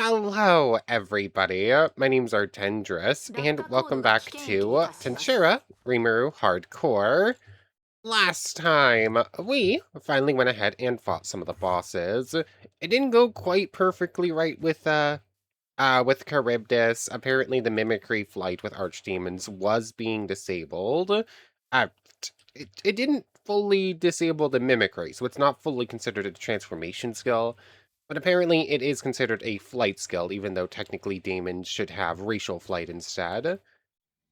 Hello, everybody. My name's Artendris, and welcome back to Tensura Rimuru Hardcore. Last time, we finally went ahead and fought some of the bosses. It didn't go quite perfectly right with Charybdis. Apparently, the mimicry flight with archdemons was being disabled. Uh, it didn't fully disable the mimicry, so it's not fully considered a transformation skill. But apparently it is considered a flight skill, even though technically demons should have racial flight instead.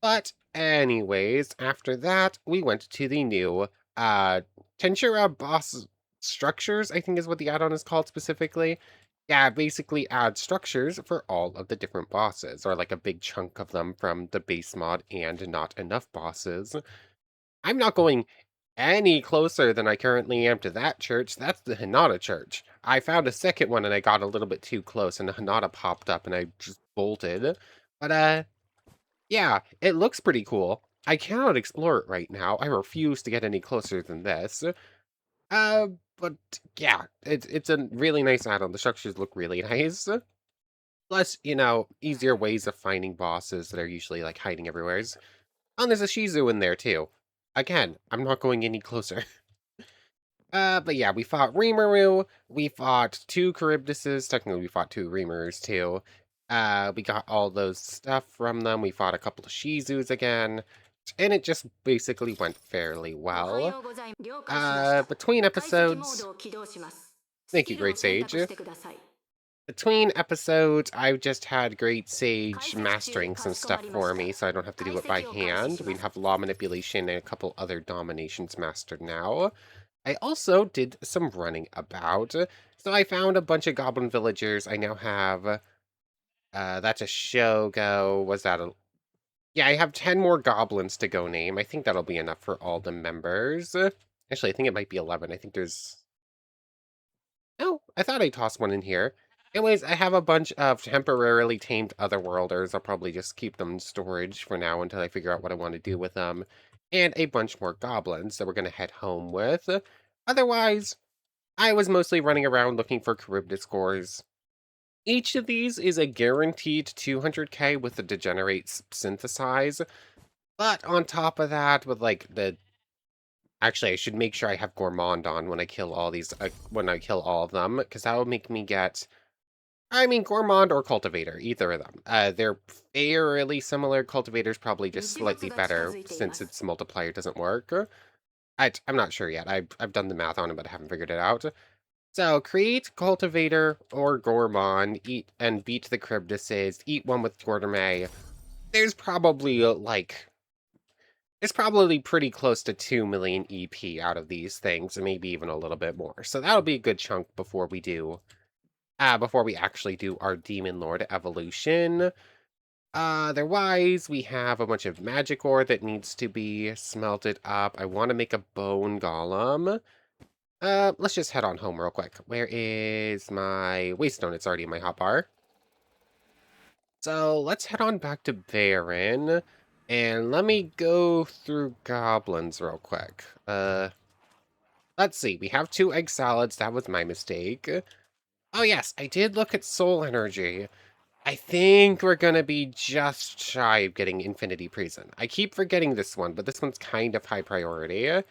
But anyways, after that, we went to the new uh Tensura boss structures, I think is what the add-on is called specifically. Yeah, basically add structures for all of the different bosses, or like a big chunk of them from the base mod and not enough bosses. I'm not going any closer than I currently am to that church. That's the Hinata church. I found a second one and I got a little bit too close and Hinata popped up and I just bolted. But yeah, it looks pretty cool. I cannot explore it right now. I refuse to get any closer than this. Uh, but yeah, it's a really nice add-on. The structures look really nice. Plus, easier ways of finding bosses that are usually like hiding everywhere. Oh, there's a Shizu in there too. Again, I'm not going any closer. But yeah, we fought Rimuru, we fought two Charybdises, technically we fought two Rimurus too. We got all those stuff from them, we fought a couple of Shizus again, and it just basically went fairly well. Between episodes, thank you, Great Sage. Between episodes, I've just had Great Sage mastering some stuff for me, so I don't have to do it by hand. We have Law Manipulation and a couple other Dominations mastered now. I also did some running about. So I found a bunch of goblin villagers. I now have, that's a Shogo. Was that a... Yeah, I have 10 more goblins to go name. I think that'll be enough for all the members. Actually, I think it might be 11. I think there's... Oh, I thought I tossed one in here. Anyways, I have a bunch of temporarily tamed otherworlders. I'll probably just keep them in storage for now until I figure out what I want to do with them. And a bunch more goblins that we're going to head home with. Otherwise, I was mostly running around looking for Charybdis cores. Each of these is a guaranteed 200k with the Degenerate Synthesize. But on top of that, with like the... Actually, I should make sure I have Gourmand on when I kill all these, when I kill all of them, because that will make me get... I mean, Gourmand or Cultivator, either of them. They're fairly similar. Cultivator's probably just slightly better, since its multiplier doesn't work. I'm not sure yet. I've done the math on it, but I haven't figured it out. So, create Cultivator or Gourmand, eat and beat the Charybdises, eat one with Gourmet. There's probably, it's probably pretty close to 2 million EP out of these things, and maybe even a little bit more. So that'll be a good chunk before we actually do our Demon Lord evolution. Otherwise, we have a bunch of magic ore that needs to be smelted up. I want to make a bone golem. Let's just head on home real quick. Where is my waystone? It's already in my hotbar. So let's head on back to Baron. And let me go through goblins real quick. Let's see. We have 2 egg salads. That was my mistake. Oh yes, I did look at soul energy. I think we're gonna be just shy of getting Infinity Prison. I keep forgetting this one, but this one's kind of high priority.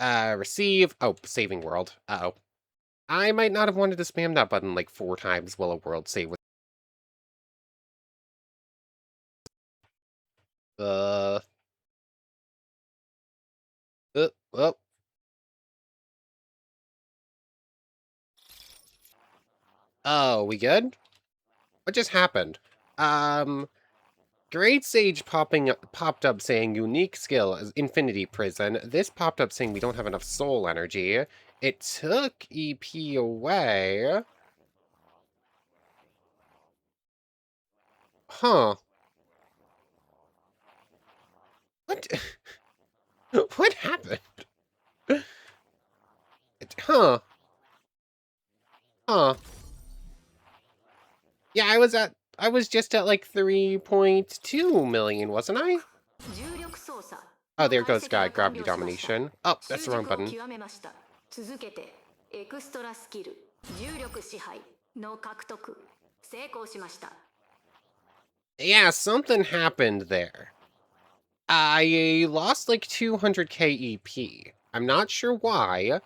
Receive. Oh, saving world. Uh-oh. I might not have wanted to spam that button like 4 times while a world save was... Uh... Oh. Oh, we good? What just happened? Great Sage popped up saying unique skill is Infinity Prison. This popped up saying we don't have enough soul energy. It took EP away. Huh. What? What happened? Huh. Huh. Yeah, I was just at like 3.2 million, wasn't I? Oh, there goes Gravity Domination. Oh, that's the wrong button. Yeah, something happened there. I lost like 200k EP. I'm not sure why.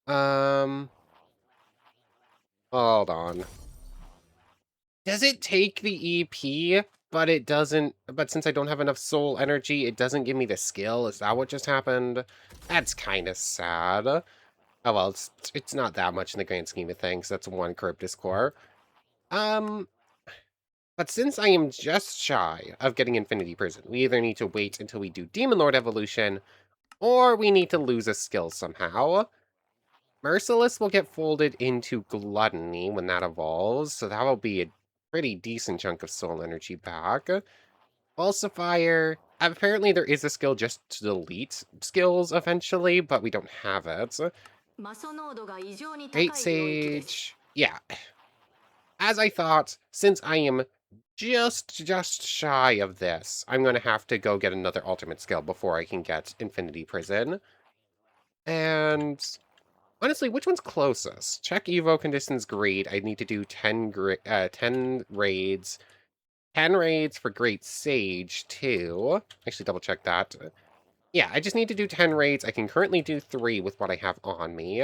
Hold on. Does it take the EP, but it doesn't, but since I don't have enough soul energy, it doesn't give me the skill? Is that what just happened? That's kind of sad. Oh well, it's not that much in the grand scheme of things. That's one Corruptus core. But since I am just shy of getting Infinity Prison, we either need to wait until we do Demon Lord evolution, or we need to lose a skill somehow. Merciless will get folded into Gluttony when that evolves, so that will be a pretty decent chunk of soul energy back. Falsifier, apparently there is a skill just to delete skills eventually, but we don't have it. Great Sage, yeah. As I thought, since I am just shy of this, I'm going to have to go get another ultimate skill before I can get Infinity Prison. And honestly, which one's closest? Check Evo conditions great. I need to do 10 raids. 10 raids for Great Sage, too. Actually, double check that. Yeah, I just need to do 10 raids. I can currently do 3 with what I have on me.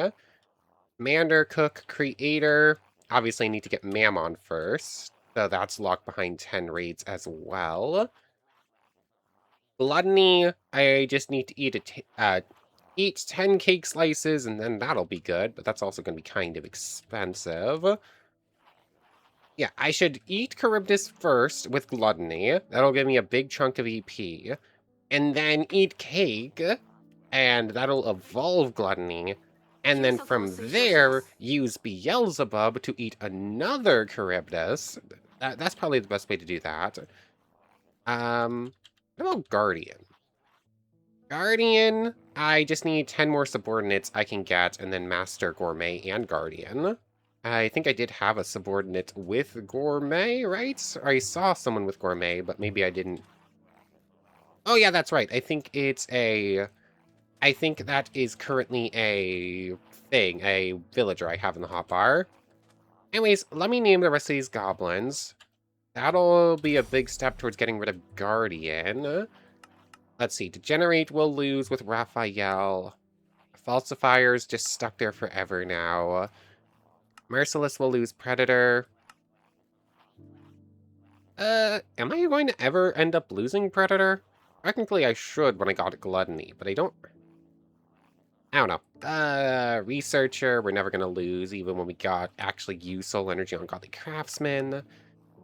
Mander, Cook, Creator. Obviously, I need to get Mammon first. So that's locked behind 10 raids as well. Gluttony, I just need to eat 10 cake slices, and then that'll be good, but that's also going to be kind of expensive. Yeah, I should eat Charybdis first with Gluttony. That'll give me a big chunk of EP. And then eat cake, and that'll evolve Gluttony. And then from there, use Beelzebub to eat another Charybdis. That's probably the best way to do that. What about Guardian? Guardian, I just need 10 more subordinates I can get, and then Master Gourmet and Guardian. I think I did have a subordinate with Gourmet, right? Or I saw someone with Gourmet, but maybe I didn't. Oh yeah, that's right. I think that is currently a villager I have in the hotbar. Anyways, let me name the rest of these goblins. That'll be a big step towards getting rid of Guardian. Let's see, Degenerate will lose with Raphael. Falsifier's just stuck there forever now. Merciless will lose Predator. Am I going to ever end up losing Predator? Technically I should when I got Gluttony, but I don't know. Researcher, we're never gonna lose, even when we actually use soul energy on Godly Craftsman.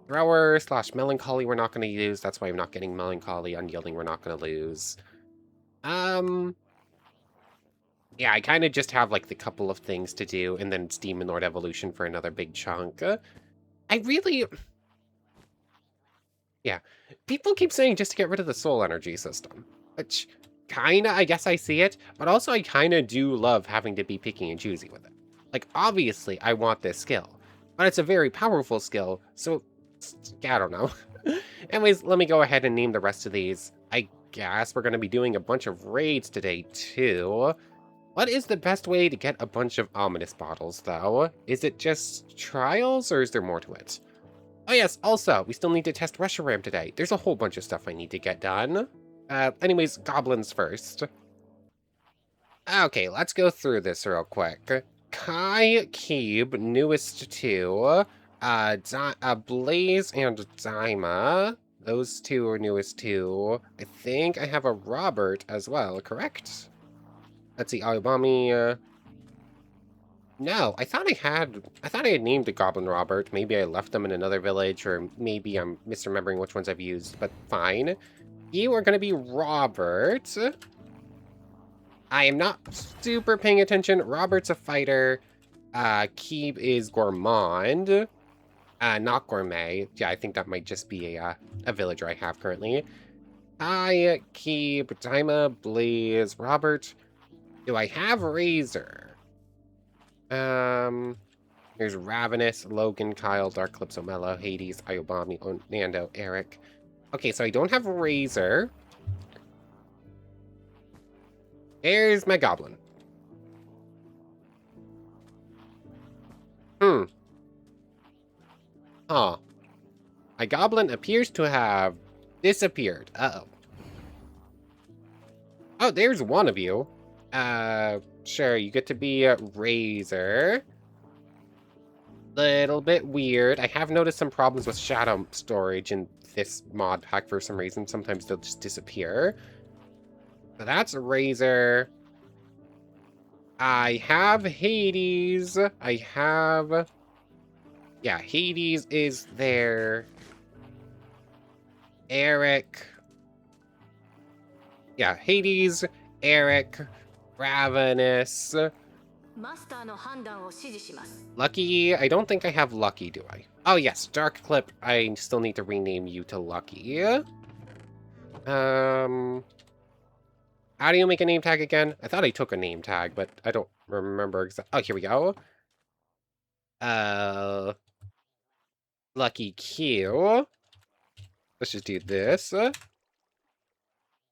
Thrower / Melancholy we're not gonna use, that's why I'm not getting Melancholy. Unyielding we're not gonna lose. Yeah, I kind of just have, like, the couple of things to do, and then it's Demon Lord Evolution for another big chunk. Yeah, people keep saying just to get rid of the soul energy system, which kinda, I guess I see it, but also I kinda do love having to be picky and choosy with it. Like, obviously, I want this skill, but it's a very powerful skill, so, I don't know. Anyways, let me go ahead and name the rest of these. I guess we're gonna be doing a bunch of raids today, too. What is the best way to get a bunch of ominous bottles, though? Is it just trials, or is there more to it? Oh yes, also, we still need to test Reshiram today. There's a whole bunch of stuff I need to get done. Anyways, goblins first. Okay, let's go through this real quick. Kai, Keeb, newest two. Blaze and Daima. Those two are newest two. I think I have a Robert as well, correct? Let's see, Ayubami, no, I thought I had named a Goblin Robert. Maybe I left them in another village, or maybe I'm misremembering which ones I've used, but fine. You are going to be Robert. I am not super paying attention. Robert's a fighter. Keeb is Gourmand. Not Gourmet. Yeah, I think that might just be a villager I have currently. Hi, Keeb, Daima, Blaze, Robert. Do I have Razor? There's Ravenous, Logan, Kyle, Dark Calypso, Mello, Hades, Ayobami, Nando, Eric. Okay, so I don't have Razor. Here's my Goblin. Huh. My goblin appears to have disappeared. Uh-oh. Oh, there's one of you. Sure, you get to be a Razor. Little bit weird. I have noticed some problems with shadow storage in this mod pack for some reason. Sometimes they'll just disappear. So that's a Razor. I have Hades. I have... Yeah, Hades is there. Eric. Yeah, Hades, Eric, Ravenous. Lucky. I don't think I have Lucky, do I? Oh, yes, Dark Clip. I still need to rename you to Lucky. How do you make a name tag again? I thought I took a name tag, but I don't remember exactly. Oh, here we go. Lucky Q. Let's just do this.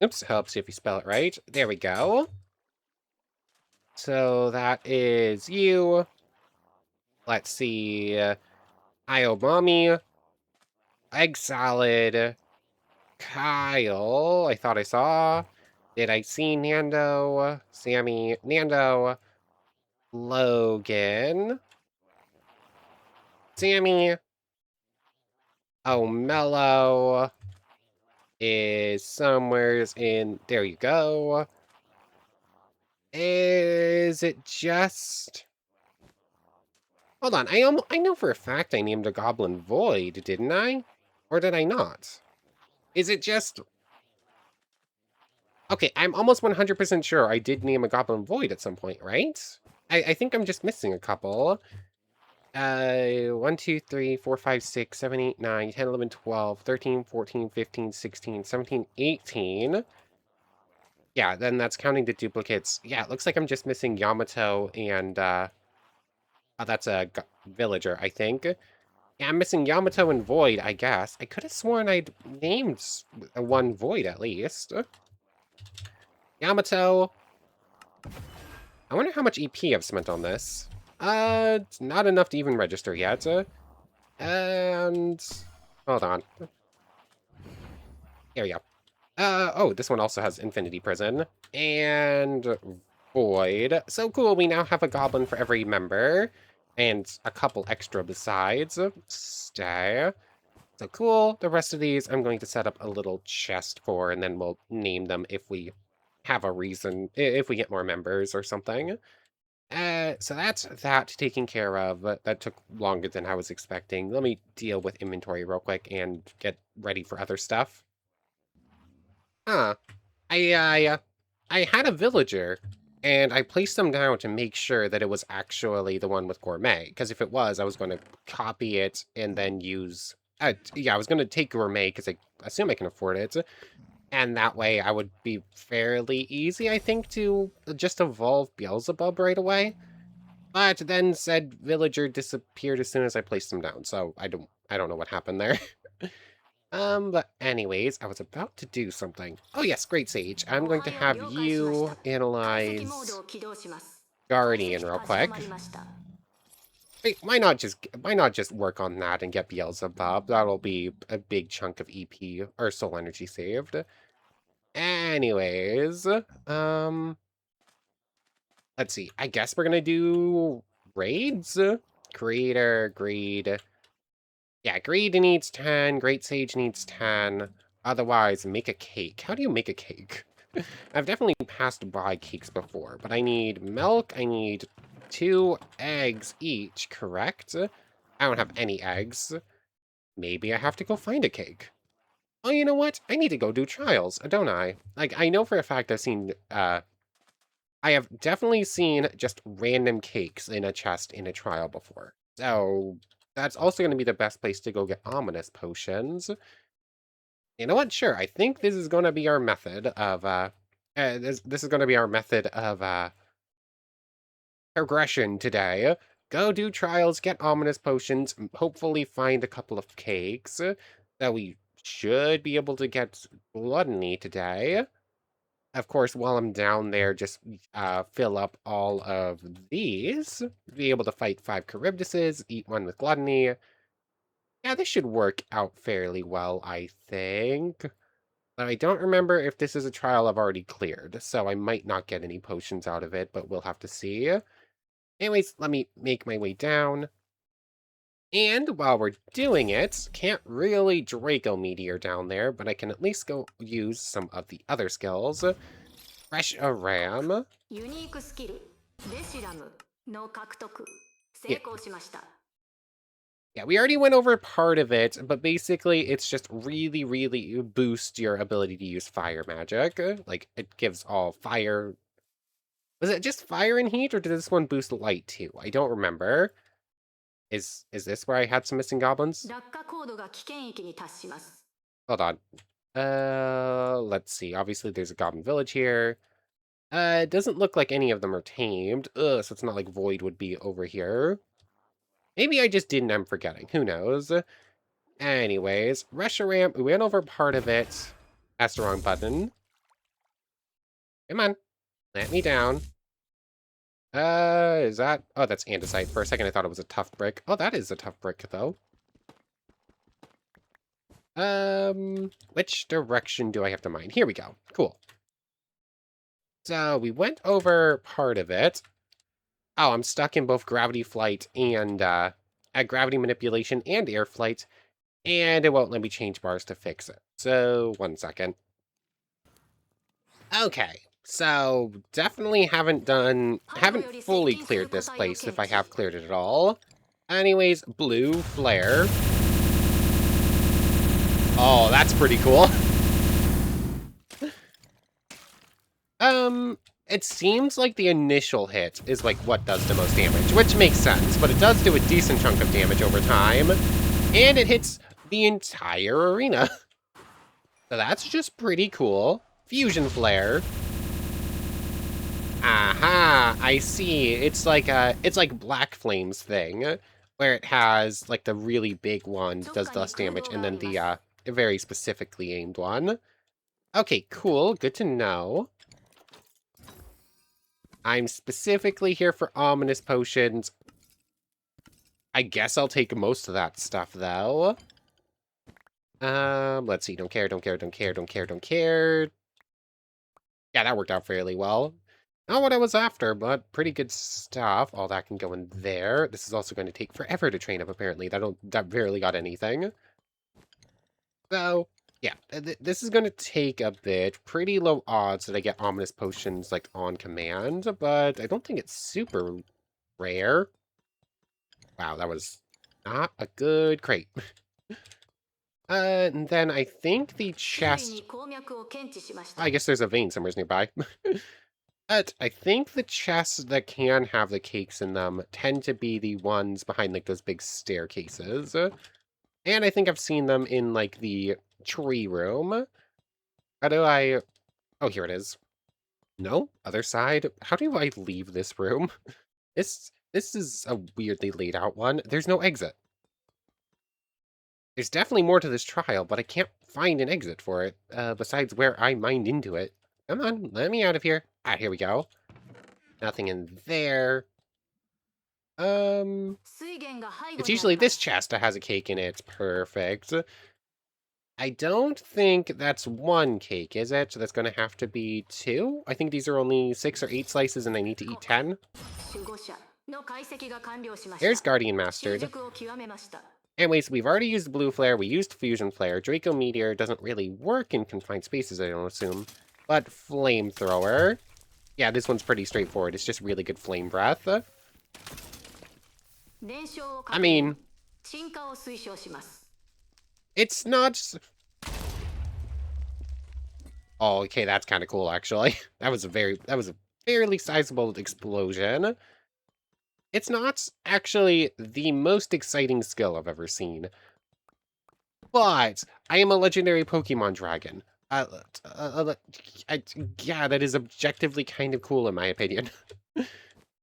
Oops, helps if you spell it right. There we go. So that is you. Let's see. Io Mommy. Egg Salad. Kyle. I thought I saw. Did I see Nando? Sammy. Nando. Logan. Sammy. Oh, Mellow is somewheres in... There you go. Is it just... Hold on, I know for a fact I named a Goblin Void, didn't I? Or did I not? Is it just... Okay, I'm almost 100% sure I did name a Goblin Void at some point, right? I think I'm just missing a couple. 1, 2, 3, 4, 5, 6, 7, 8, 9, 10, 11, 12, 13, 14, 15, 16, 17, 18. Yeah, then that's counting the duplicates. Yeah, it looks like I'm just missing Yamato and, oh, that's a villager, I think. Yeah, I'm missing Yamato and Void, I guess. I could have sworn I'd named one Void, at least. Yamato. I wonder how much EP I've spent on this. It's not enough to even register yet. And... Hold on. Here we go. Oh, this one also has Infinity Prison. And Void. So cool, we now have a goblin for every member. And a couple extra besides. Stay. So cool. The rest of these I'm going to set up a little chest for, and then we'll name them if we have a reason, if we get more members or something. So that's that taken care of. That took longer than I was expecting. Let me deal with inventory real quick and get ready for other stuff. Huh. I had a villager, and I placed them down to make sure that it was actually the one with Gourmet. Because if it was, I was going to copy it and then use... yeah, I was going to take Gourmet because I assume I can afford it. And that way I would be fairly easy, I think, to just evolve Beelzebub right away. But then said villager disappeared as soon as I placed him down, so I don't know what happened there. But anyways, I was about to do something. Oh yes, Great Sage. I'm going to have you analyze Guardian real quick. Wait, why not just work on that and get Beelzebub? That'll be a big chunk of EP or soul energy saved. Anyways, let's see. I guess we're gonna do raids. Creator, greed. Yeah, greed needs 10. Great Sage needs 10. Otherwise, make a cake. How do you make a cake? I've definitely passed by cakes before, but I need milk. I need 2 eggs each, correct? I don't have any eggs. Maybe I have to go find a cake. Oh, you know what? I need to go do trials, don't I? Like, I know for a fact I've seen, I have definitely seen just random cakes in a chest in a trial before. So, that's also going to be the best place to go get ominous potions. You know what? Sure, I think this is going to be our method of, this is going to be our method of, progression today. Go do trials, get ominous potions, hopefully find a couple of cakes that we should be able to get gluttony today. Of course, while I'm down there, just fill up all of these. Be able to fight 5 Charybdises, eat 1 with gluttony. Yeah, this should work out fairly well, I think. But I don't remember if this is a trial I've already cleared, so I might not get any potions out of it, but we'll have to see. Anyways, let me make my way down. And while we're doing it, can't really Draco Meteor down there, but I can at least go use some of the other skills. Fresh a ram. Yeah. Yeah, we already went over part of it, but basically it's just really, really boost your ability to use fire magic. Like, it gives all fire. Was it just fire and heat, or did this one boost light too? I don't remember. Is this where I had some missing goblins? Hold on. Let's see. Obviously, there's a goblin village here. It doesn't look like any of them are tamed. So it's not like Void would be over here. Maybe I just didn't, I'm forgetting. Who knows? Anyways, Reshiram, we went over part of it. That's the wrong button. Come on. Let me down. Is that... Oh, that's andesite. For a second, I thought it was a tough brick. Oh, that is a tough brick, though. Which direction do I have to mine? Here we go. Cool. So, we went over part of it. Oh, I'm stuck in both gravity flight and, gravity manipulation and air flight. And it won't let me change bars to fix it. So, 1 second. Okay. So, definitely haven't fully cleared this place, if I have cleared it at all. Anyways, blue flare. Oh, that's pretty cool. It seems like the initial hit is like what does the most damage, which makes sense, but it does do a decent chunk of damage over time, and it hits the entire arena. So that's just pretty cool. Fusion flare. Aha, I see. It's like Black Flame's thing, where it has like the really big one that does less damage, and then the very specifically aimed one. Okay, cool. Good to know. I'm specifically here for ominous potions. I guess I'll take most of that stuff, though. Let's see. Don't care, don't care, don't care, don't care, don't care. Yeah, that worked out fairly well. Not what I was after, but pretty good stuff. All that can go in there. This is also going to take forever to train up, apparently. That barely got anything. So, yeah, this is going to take a bit. Pretty low odds that I get ominous potions, like, on command, but I don't think it's super rare. Wow, that was not a good crate. And then I think the chest... I guess there's a vein somewhere nearby. But I think the chests that can have the cakes in them tend to be the ones behind, like, those big staircases. And I think I've seen them in, like, the tree room. How do I... Oh, here it is. No? Other side? How do I leave this room? This is a weirdly laid out one. There's no exit. There's definitely more to this trial, but I can't find an exit for it, besides where I mined into it. Come on, let me out of here. Ah, here we go. Nothing in there. It's usually this chest that has a cake in it. It's perfect. I don't think that's 1 cake, is it? So that's going to have to be 2? I think these are only 6 or 8 slices and I need to eat 10. There's Guardian Mastered. Anyways, we've already used Blue Flare, we used Fusion Flare. Draco Meteor doesn't really work in confined spaces, I don't assume. But Flamethrower. Yeah, this one's pretty straightforward. It's just really good Flame Breath. I mean... It's not... Oh, okay, that's kind of cool, actually. That was a fairly sizable explosion. It's not actually the most exciting skill I've ever seen. But I am a legendary Pokemon dragon. Yeah, that is objectively kind of cool in my opinion.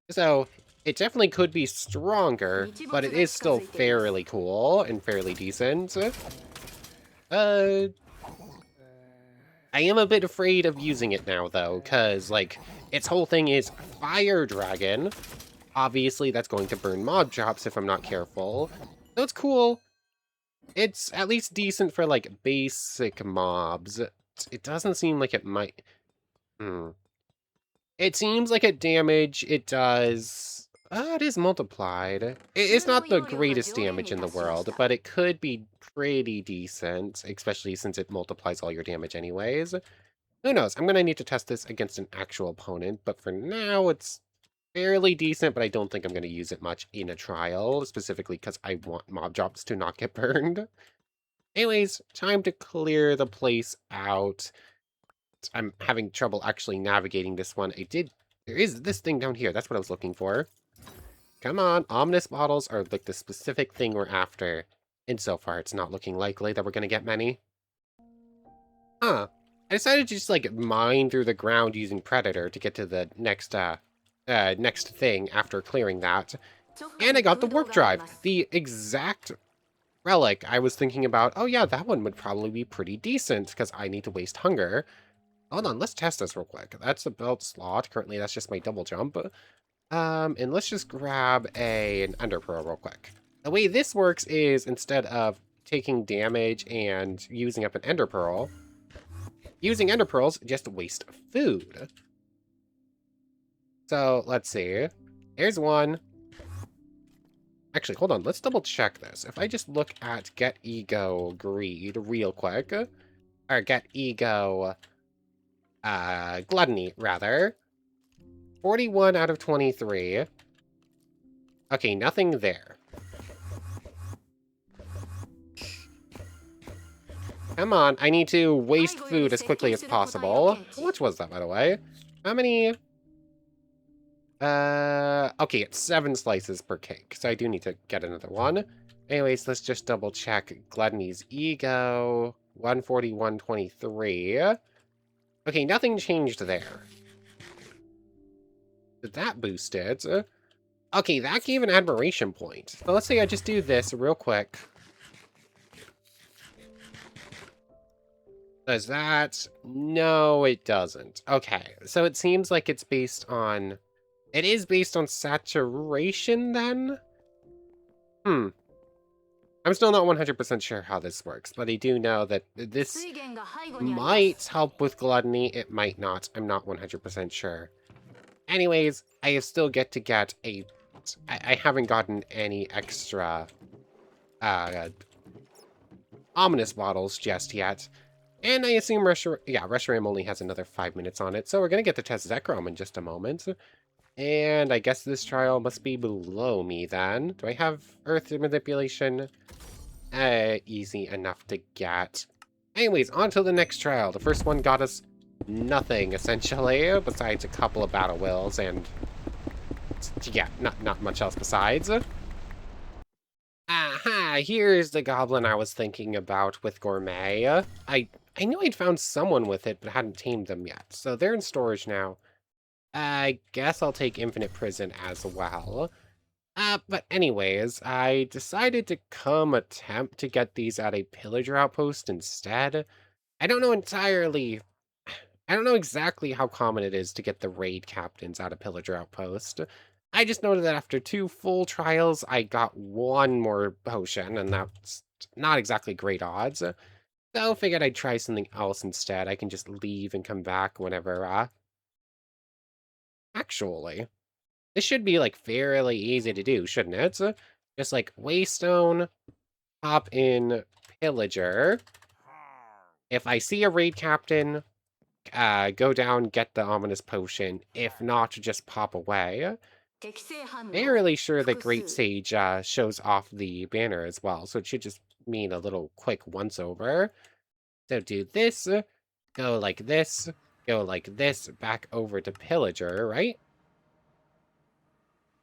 So, it definitely could be stronger, but it is still fairly cool and fairly decent. I am a bit afraid of using it now, though, because, like, its whole thing is Fire Dragon. Obviously, that's going to burn mob drops if I'm not careful. So it's cool, It's at least decent for, like, basic mobs. It doesn't seem like it might... Hmm. It seems like at damage, it does... it is multiplied. It's not the greatest damage in the world, but it could be pretty decent, especially since it multiplies all your damage anyways. Who knows? I'm gonna need to test this against an actual opponent, but for now, it's fairly decent, but I don't think I'm gonna use it much in a trial, specifically because I want mob drops to not get burned. Anyways, time to clear the place out. I'm having trouble actually navigating this one. There is this thing down here. That's what I was looking for. Come on, ominous bottles are like the specific thing we're after. And so far, it's not looking likely that we're gonna get many. Huh. I decided to just like mine through the ground using Predator to get to the next thing after clearing that. And I got the warp drive, the exact relic I was thinking about. Oh yeah, that one would probably be pretty decent because I need to waste hunger. Hold on, let's test this real quick. That's a belt slot. Currently, that's just my double jump. And let's just grab an Ender Pearl real quick. The way this works is instead of taking damage and using up an Ender Pearl, using Ender Pearls just waste food. So, let's see. Here's one. Actually, hold on. Let's double check this. If I just look at Get Ego Greed real quick, or Get Ego Gluttony, rather. 41 out of 23. Okay, nothing there. Come on, I need to waste food as quickly as possible. How much was that, by the way? How many? Okay, it's 7 slices per cake, so I do need to get another one. Anyways, let's just double check Gluttony's Ego. 141.23. Okay, nothing changed there. Did that boost it? Okay, that gave an admiration point. So let's say I just do this real quick. Does that? No, it doesn't. Okay, so it seems like it's based on... It is based on saturation, then? I'm still not 100% sure how this works, but I do know that this might help with gluttony. It might not. I'm not 100% sure. Anyways, I still get to get a... I haven't gotten any extra ominous bottles just yet. And I assume Reshiram only has another 5 minutes on it, so we're going to get to test Zekrom in just a moment. And I guess this trial must be below me then. Do I have Earth Manipulation? Easy enough to get. Anyways, on to the next trial. The first one got us nothing, essentially, besides a couple of battle wills and... yeah, not much else besides. Aha, here's the goblin I was thinking about with Gourmet. I knew I'd found someone with it, but hadn't tamed them yet, so they're in storage now. I guess I'll take Infinite Prison as well. But anyways, I decided to attempt to get these at a pillager outpost instead. I don't know exactly how common it is to get the raid captains at a pillager outpost. I just noted that after 2 full trials, I got 1 more potion, and that's not exactly great odds. So figured I'd try something else instead. I can just leave and come back whenever, Actually, this should be, like, fairly easy to do, shouldn't it? Just, like, Waystone, hop in Pillager. If I see a raid captain, go down, get the ominous potion. If not, just pop away. Fairly sure that Great Sage shows off the banner as well, so it should just mean a little quick once-over. So do this, go like this, back over to Pillager, right?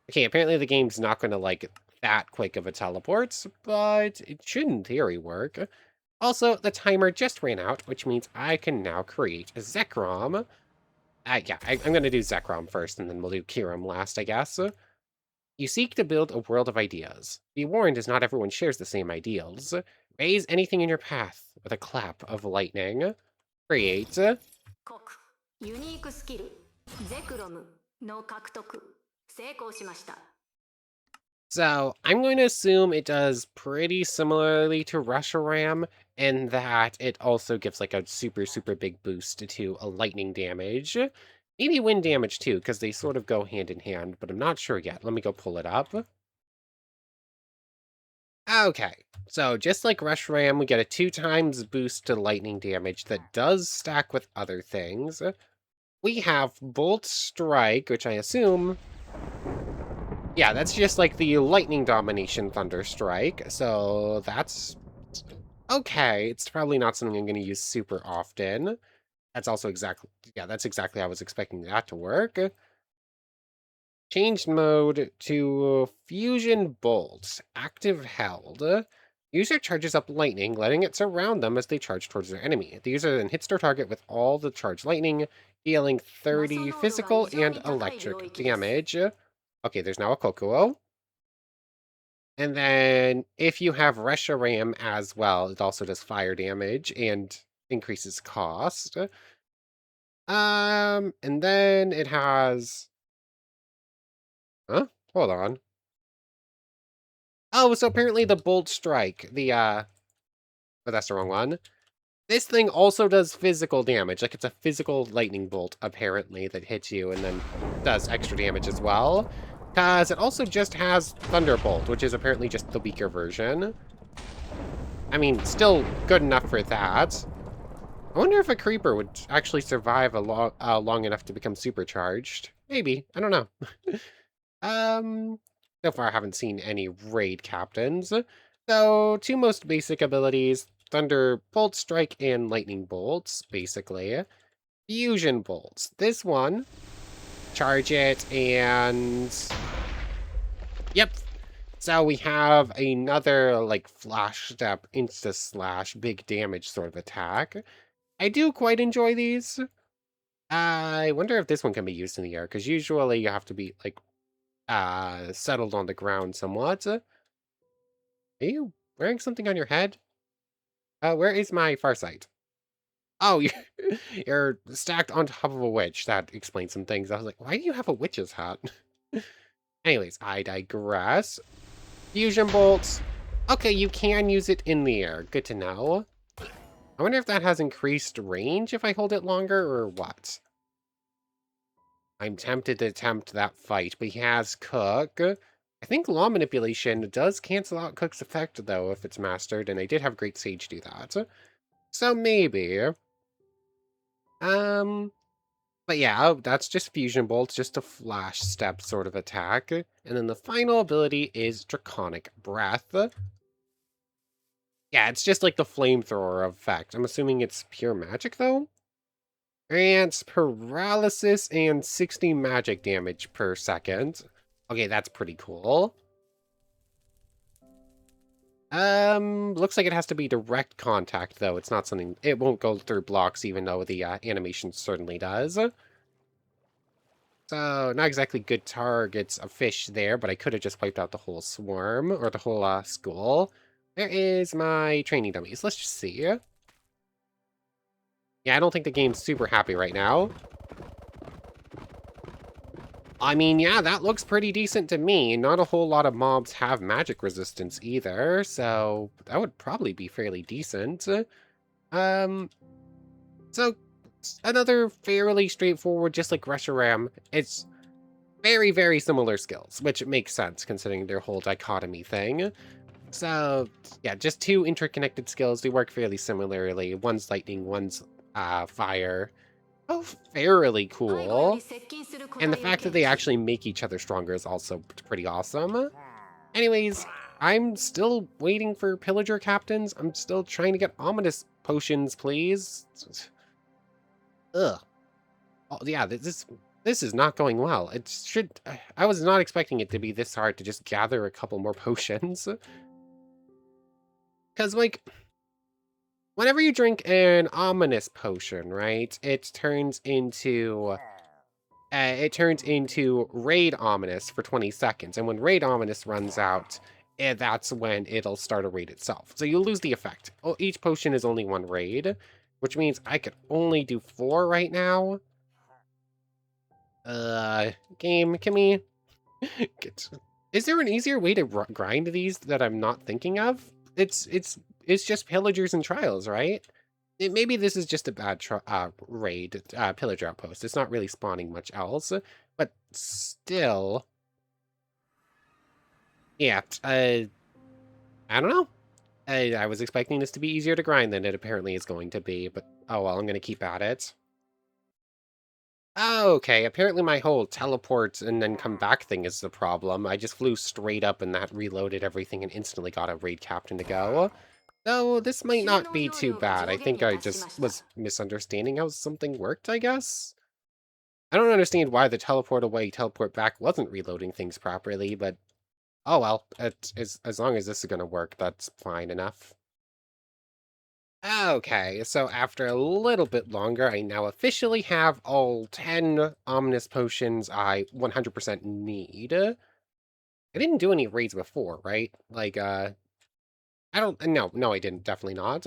Okay, apparently the game's not going to like that quick of a teleport, but it should in theory work. Also, the timer just ran out, which means I can now create a Zekrom. I'm going to do Zekrom first, and then we'll do Kyurem last, I guess. You seek to build a world of ideas. Be warned, as not everyone shares the same ideals. Raise anything in your path with a clap of lightning. Create. So I'm going to assume it does pretty similarly to Reshiram in that it also gives like a super, super big boost to a lightning damage. Maybe wind damage too, because they sort of go hand in hand, but I'm not sure yet. Let me go pull it up. Okay, so just like Reshiram, we get a 2 times boost to lightning damage that does stack with other things. We have Bolt Strike, which I assume... Yeah, that's just like the Lightning Domination Thunder Strike, so that's okay. It's probably not something I'm going to use super often. That's also exactly... Yeah, that's exactly how I was expecting that to work. Changed mode to Fusion Bolt. Active held. User charges up lightning, letting it surround them as they charge towards their enemy. The user then hits their target with all the charged lightning, dealing 30 physical and electric damage. Okay, there's now a Kokuo. And then if you have Reshiram as well, it also does fire damage and increases cost. And then it has... Huh? Hold on. Oh, so apparently the Bolt Strike, but that's the wrong one. This thing also does physical damage. Like, it's a physical lightning bolt, apparently, that hits you and then does extra damage as well. Because it also just has Thunderbolt, which is apparently just the weaker version. I mean, still good enough for that. I wonder if a creeper would actually survive long enough to become supercharged. Maybe. I don't know. So far I haven't seen any raid captains. So, 2 most basic abilities, Thunder Bolt Strike and Lightning Bolts, basically. Fusion Bolts. This one, charge it and... Yep. So we have another, like, flash step, insta-slash, big damage sort of attack. I do quite enjoy these. I wonder if this one can be used in the air, because usually you have to be, like, settled on the ground somewhat. Are you wearing something on your head? Where is my farsight? Oh, you're stacked on top of a witch. That explains some things. I was like, why do you have a witch's hat? Anyways, I digress. Fusion bolts. Okay, you can use it in the air. Good to know. I wonder if that has increased range if I hold it longer or what. I'm tempted to attempt that fight, but he has Cook. I think Law Manipulation does cancel out Cook's effect, though, if it's mastered, and I did have Great Sage do that. So maybe. But yeah, that's just Fusion Bolt, just a flash step sort of attack. And then the final ability is Draconic Breath. Yeah, it's just like the flamethrower effect. I'm assuming it's pure magic, though? Grants paralysis and 60 magic damage per second. Okay, that's pretty cool. Looks like it has to be direct contact, though. It's not something... It won't go through blocks, even though the animation certainly does. So, not exactly good targets of fish there, but I could have just wiped out the whole swarm, or the whole school. Where is my training dummies? Let's just see. Yeah, I don't think the game's super happy right now. I mean, yeah, that looks pretty decent to me. Not a whole lot of mobs have magic resistance either, so that would probably be fairly decent. Um, so another fairly straightforward, just like Reshiram. It's very, very similar skills, which makes sense considering their whole dichotomy thing. So yeah, just 2 interconnected skills. They work fairly similarly. One's lightning, one's fire. Oh, fairly cool. And the fact that they actually make each other stronger is also pretty awesome. Anyways, I'm still waiting for pillager captains. I'm still trying to get ominous potions, please. Ugh. Oh, yeah, this is not going well. It should... I was not expecting it to be this hard to just gather a couple more potions. Because, like, whenever you drink an ominous potion, right, it turns into Raid Ominous for 20 seconds. And when Raid Ominous runs out, that's when it'll start a raid itself. So you lose the effect. Oh, each potion is only 1 raid, which means I could only do 4 right now. Game, can we... Is there an easier way to grind these that I'm not thinking of? It's just pillagers and trials, right? Maybe this is just a bad raid, pillager outpost. It's not really spawning much else, but still, yeah. I don't know. I was expecting this to be easier to grind than it apparently is going to be, but oh well, I'm gonna keep at it. Okay, apparently my whole teleport and then come back thing is the problem. I just flew straight up and that reloaded everything and instantly got a raid captain to go. So this might not be too bad. I think I just was misunderstanding how something worked, I guess? I don't understand why the teleport away, teleport back wasn't reloading things properly, but oh well, as long as this is gonna work, that's fine enough. Okay, so after a little bit longer, I now officially have all 10 ominous potions I 100% need. I didn't do any raids before, right? Like, I don't, no, I didn't, definitely not.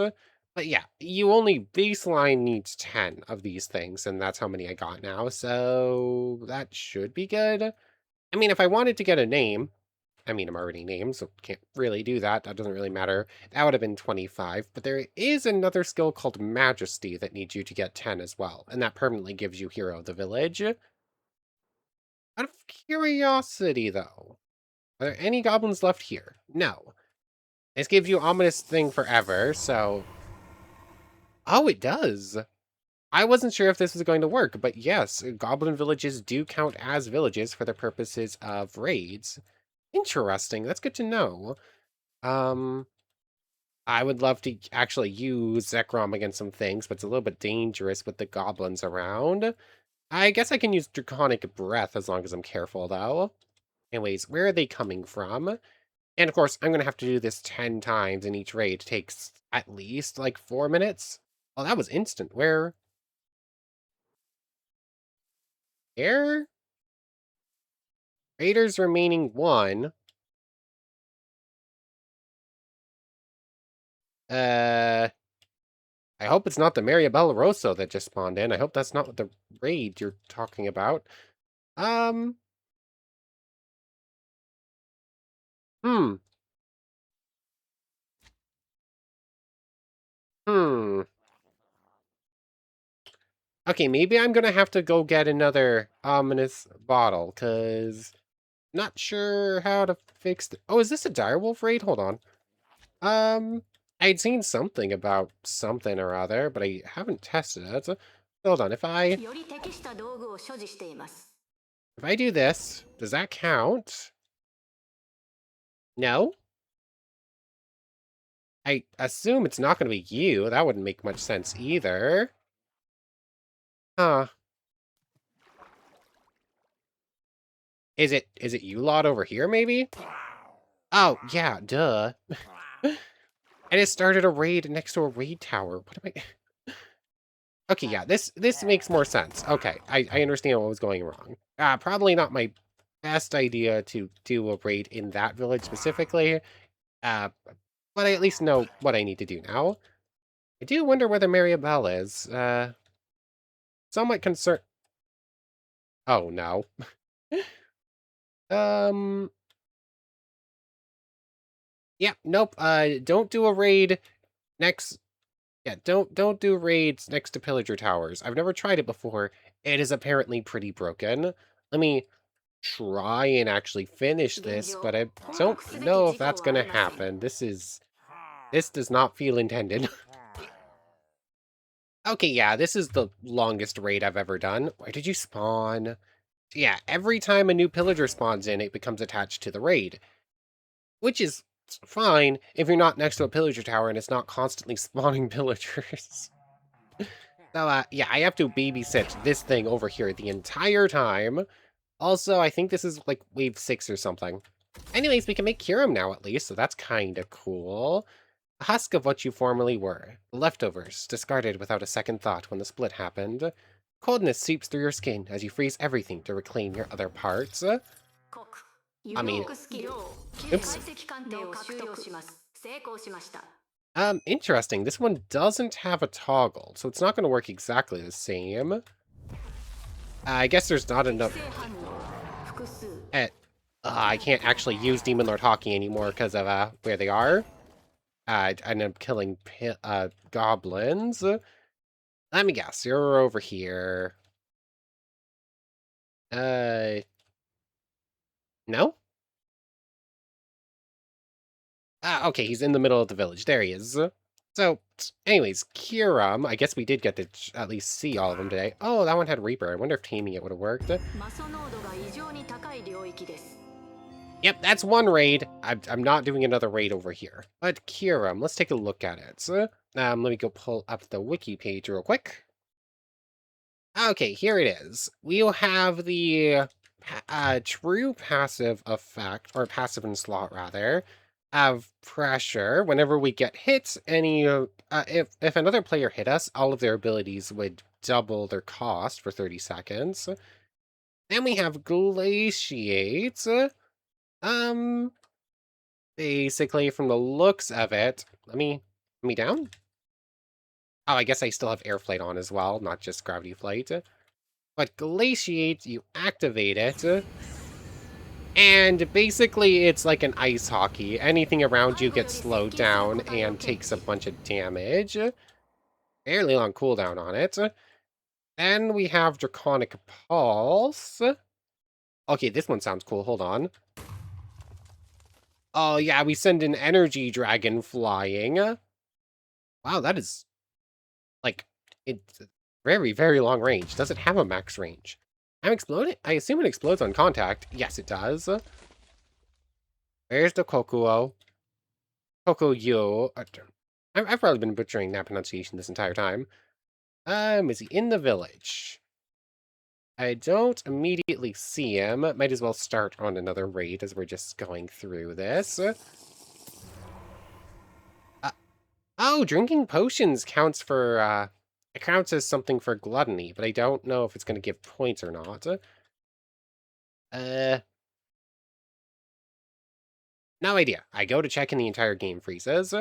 But yeah, you only baseline needs 10 of these things, and that's how many I got now, so that should be good. I mean, if I wanted to get a name, I mean, I'm already named, so can't really do that. That doesn't really matter. That would have been 25, but there is another skill called Majesty that needs you to get 10 as well, and that permanently gives you Hero of the Village. Out of curiosity, though, are there any goblins left here? No. This gives you Ominous Thing forever, so... Oh, it does! I wasn't sure if this was going to work, but yes, goblin villages do count as villages for the purposes of raids. Interesting, that's good to know. I would love to actually use Zekrom against some things, but it's a little bit dangerous with the goblins around. I guess I can use Draconic Breath as long as I'm careful, though. Anyways, where are they coming from? And of course, I'm going to have to do this 10 times, and each raid takes at least, like, 4 minutes. Oh, that was instant. Where? Air? Raiders remaining 1. I hope it's not the Mariabella Rosso that just spawned in. I hope that's not the raid you're talking about. Um... Hmm. Hmm. Okay, maybe I'm gonna have to go get another ominous bottle, because not sure how to fix it. Oh, is this a direwolf raid? Hold on. I'd seen something about something or other, but I haven't tested it. So, hold on, if I do this, does that count? No? I assume it's not gonna be you. That wouldn't make much sense either. Huh. Is it you lot over here, maybe? Oh, yeah, duh. I just started a raid next to a raid tower. What am I... Okay, yeah, this makes more sense. Okay, I understand what was going wrong. Probably not my best idea to do a raid in that village specifically. Uh, but I at least know what I need to do now. I do wonder where the Mariabelle is. Somewhat concerned... Oh, no. Um... Yeah, nope, don't do a raid next... Yeah, don't do raids next to pillager towers. I've never tried it before. It is apparently pretty broken. Let me try and actually finish this, but I don't know if that's gonna happen. This does not feel intended. Okay, yeah, this is the longest raid I've ever done. Where did you spawn? Yeah, every time a new pillager spawns in, it becomes attached to the raid. Which is fine if you're not next to a pillager tower and it's not constantly spawning pillagers. So, yeah, I have to babysit this thing over here the entire time. Also, I think this is, like, wave 6 or something. Anyways, we can make Kyurem now, at least, so that's kinda cool. A husk of what you formerly were. Leftovers, discarded without a second thought when the split happened. Coldness seeps through your skin as you freeze everything to reclaim your other parts. I mean... Oops. Interesting. This one doesn't have a toggle, so it's not going to work exactly the same. I guess there's not enough... I can't actually use Demon Lord Hockey anymore because of where they are. I ended up killing goblins. Let me guess, you're over here. No? Okay, he's in the middle of the village. There he is. So, anyways, Kyurem, I guess we did get to at least see all of them today. Oh, that one had Reaper. I wonder if taming it would have worked. Yep, that's one raid. I'm not doing another raid over here. But Kyurem, let's take a look at it. Let me go pull up the wiki page real quick. Okay, here it is. We'll have the true passive effect, or passive in slot rather, of pressure. Whenever we get hit, if another player hit us, all of their abilities would double their cost for 30 seconds. Then we have glaciate. Basically, from the looks of it, let me down. Oh, I guess I still have air flight on as well, not just gravity flight. But glaciate, you activate it. And basically, it's like an ice hockey. Anything around you gets slowed down and takes a bunch of damage. Fairly long cooldown on it. Then we have Draconic Pulse. Okay, this one sounds cool. Hold on. Oh, yeah, we send an energy dragon flying. Wow, that is, like, it's very, very long range. Does it have a max range? I'm exploding? I assume it explodes on contact. Yes, it does. Where's the Kokuo? Kokuyo. I've probably been butchering that pronunciation this entire time. Is he in the village? I don't immediately see him. Might as well start on another raid as we're just going through this. Oh, drinking potions counts for, it counts as something for gluttony, but I don't know if it's going to give points or not. No idea. I go to check and the entire game freezes.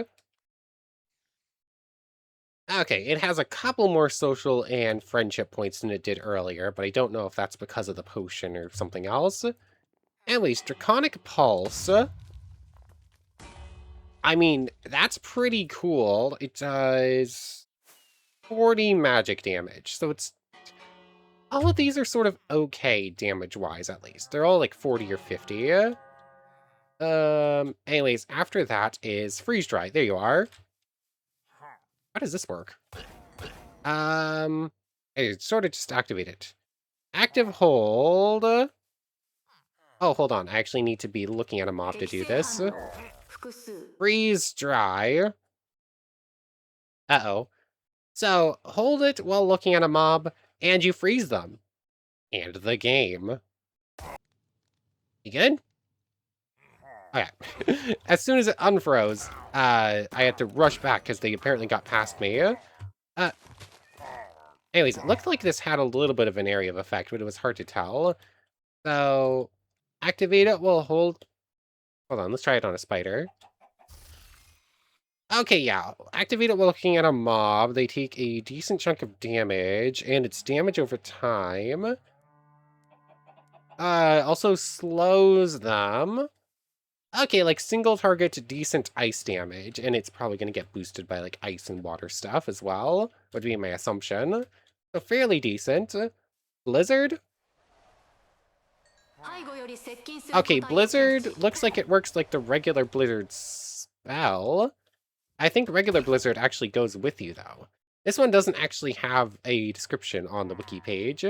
Okay, it has a couple more social and friendship points than it did earlier, but I don't know if that's because of the potion or something else. Anyways, Draconic Pulse. I mean, that's pretty cool. It does 40 magic damage, so it's... All of these are sort of okay damage-wise, at least. They're all like 40 or 50. Anyways, after that is Freeze Dry. There you are. How does this work? I sort of just activate it. Active hold. Oh, hold on. I actually need to be looking at a mob to do this. Freeze dry. Uh-oh. So, hold it while looking at a mob, and you freeze them. And the game. You good? Okay. As soon as it unfroze, I had to rush back because they apparently got past me. Anyways, it looked like this had a little bit of an area of effect, but it was hard to tell. So, activate it while hold... Hold on, let's try it on a spider. Okay, yeah. Activate it while looking at a mob. They take a decent chunk of damage, and it's damage over time. Also slows them. Okay, like single target decent ice damage, and it's probably going to get boosted by like ice and water stuff as well, would be my assumption. So fairly decent. Blizzard? Okay, Blizzard looks like it works like the regular Blizzard spell. I think regular Blizzard actually goes with you, though. This one doesn't actually have a description on the wiki page.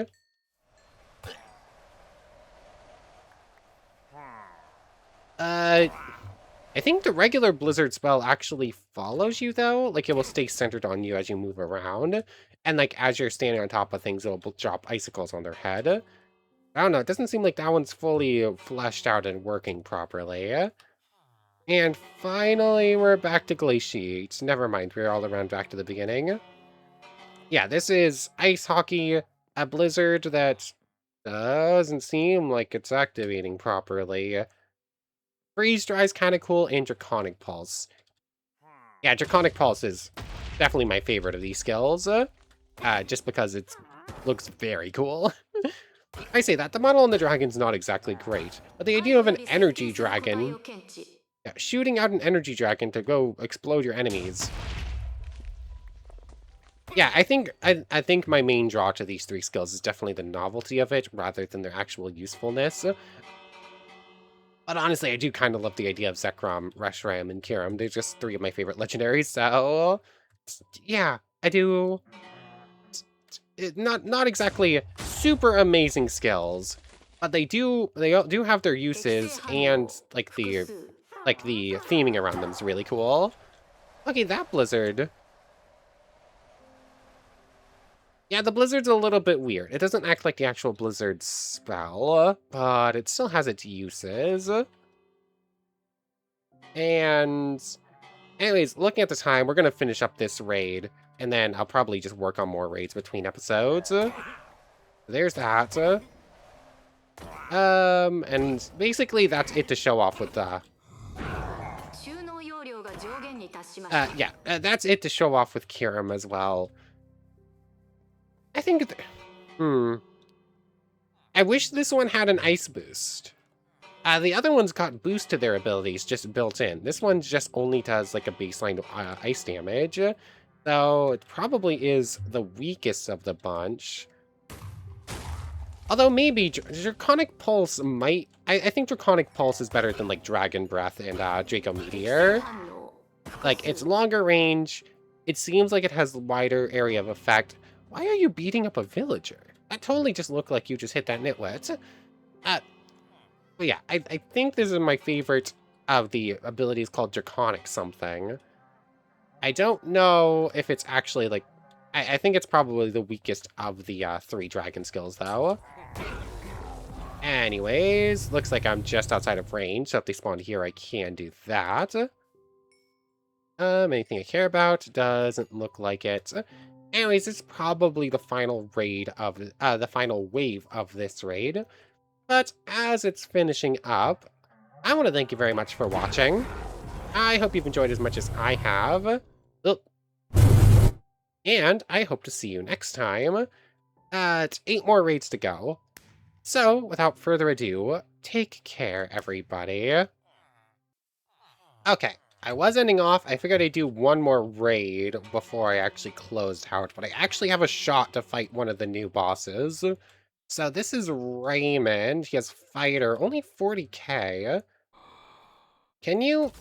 I think the regular Blizzard spell actually follows you, though. Like, it will stay centered on you as you move around. And, like, as you're standing on top of things, it will drop icicles on their head. I don't know, it doesn't seem like that one's fully fleshed out and working properly. And finally, we're back to Glaciate. Never mind, we're all around back to the beginning. Yeah, this is Ice Hockey, a Blizzard that doesn't seem like it's activating properly. Freeze Dry is kind of cool, and Draconic Pulse. Yeah, Draconic Pulse is definitely my favorite of these skills, just because it looks very cool. I say that, the model on the dragon's not exactly great, but the idea of an energy dragon, yeah, shooting out an energy dragon to go explode your enemies. Yeah, I think my main draw to these three skills is definitely the novelty of it rather than their actual usefulness. But honestly, I do kind of love the idea of Zekrom, Reshiram, and Kyurem. They're just three of my favorite legendaries, so yeah, I do. Not exactly super amazing skills, but they do have their uses, and like the theming around them is really cool. Okay, that blizzard. Yeah, the blizzard's a little bit weird. It doesn't act like the actual blizzard spell, but it still has its uses. And anyways, looking at the time, we're gonna finish up this raid, and then I'll probably just work on more raids between episodes. There's that. And basically that's it to show off with the... that's it to show off with Kyurem as well. I think... I wish this one had an ice boost. The other ones got boost to their abilities just built in. This one just only does like a baseline ice damage. So it probably is the weakest of the bunch. Although maybe Draconic Pulse might... I think Draconic Pulse is better than like Dragon Breath and Draco Meteor. Like, it's longer range. It seems like it has wider area of effect. Why are you beating up a villager? That totally just looked like you just hit that nitwit. But yeah, I think this is my favorite of the abilities called Draconic something. I don't know if it's actually like... I think it's probably the weakest of the three dragon skills, though. Anyways, looks like I'm just outside of range, so if they spawn here, I can do that. Anything I care about? Doesn't look like it. Anyways, it's probably the final raid of the final wave of this raid. But as it's finishing up, I want to thank you very much for watching. I hope you've enjoyed as much as I have. And I hope to see you next time. 8 more raids to go. So, without further ado, take care, everybody. Okay, I was ending off. I figured I'd do one more raid before I actually closed out, but I actually have a shot to fight one of the new bosses. So this is Raymond. He has fighter, only 40k. Can you...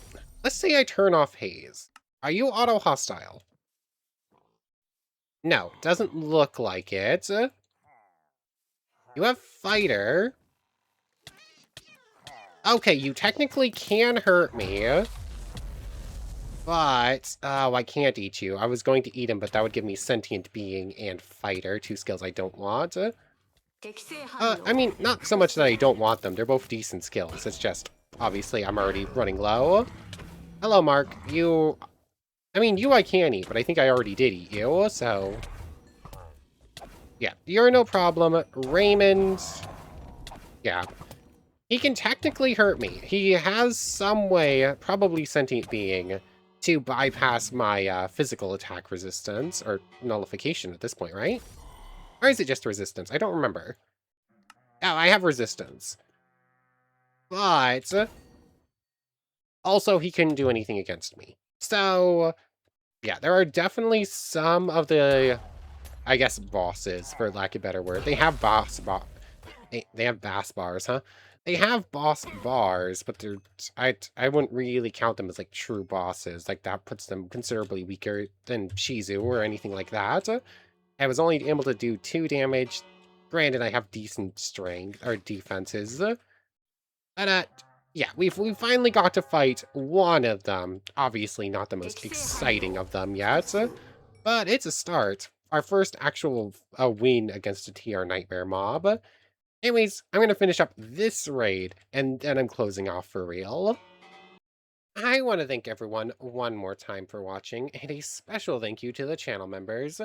Let's say I turn off haze. Are you auto-hostile? No, doesn't look like it. You have fighter. Okay, you technically can hurt me. But, oh, I can't eat you. I was going to eat him, but that would give me sentient being and fighter, two skills I don't want. I mean, not so much that I don't want them. They're both decent skills. It's just, obviously, I'm already running low. Hello, Mark. You... I mean, you I can eat, but I think I already did eat you, so... Yeah, you're no problem. Raymond... Yeah. He can technically hurt me. He has some way, probably sentient being, to bypass my physical attack resistance, or nullification at this point, right? Or is it just resistance? I don't remember. Oh, I have resistance. But... also, he couldn't do anything against me. So... yeah, there are definitely some of the... I guess bosses, for lack of a better word. They have they have boss bars, huh? They have boss bars, but they're... I wouldn't really count them as, like, true bosses. Like, that puts them considerably weaker than Shizu or anything like that. I was only able to do 2 damage. Granted, I have decent strength, or defenses. But, yeah, we finally got to fight one of them. Obviously not the most exciting of them yet, but it's a start. Our first actual win against a TR Nightmare mob. Anyways, I'm going to finish up this raid, and then I'm closing off for real. I want to thank everyone one more time for watching, and a special thank you to the channel members,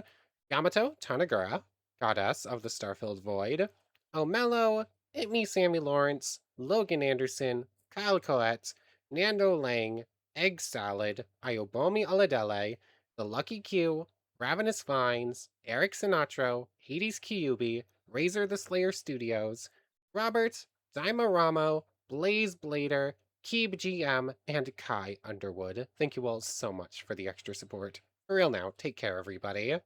Yamato Tanagura, Goddess of the Starfilled Void, O'Mello, Me Sammy Lawrence, Logan Anderson, Kyle Coette, Nando Lang, Egg Salad, Iobomi Aladele, The Lucky Q, Ravenous Vines, Eric Sinatro, Hades Kyubi, Razor the Slayer Studios, Robert, Dimoramo, Blaze Blader, Keeb GM, and Kai Underwood. Thank you all so much for the extra support. For real now, take care, everybody.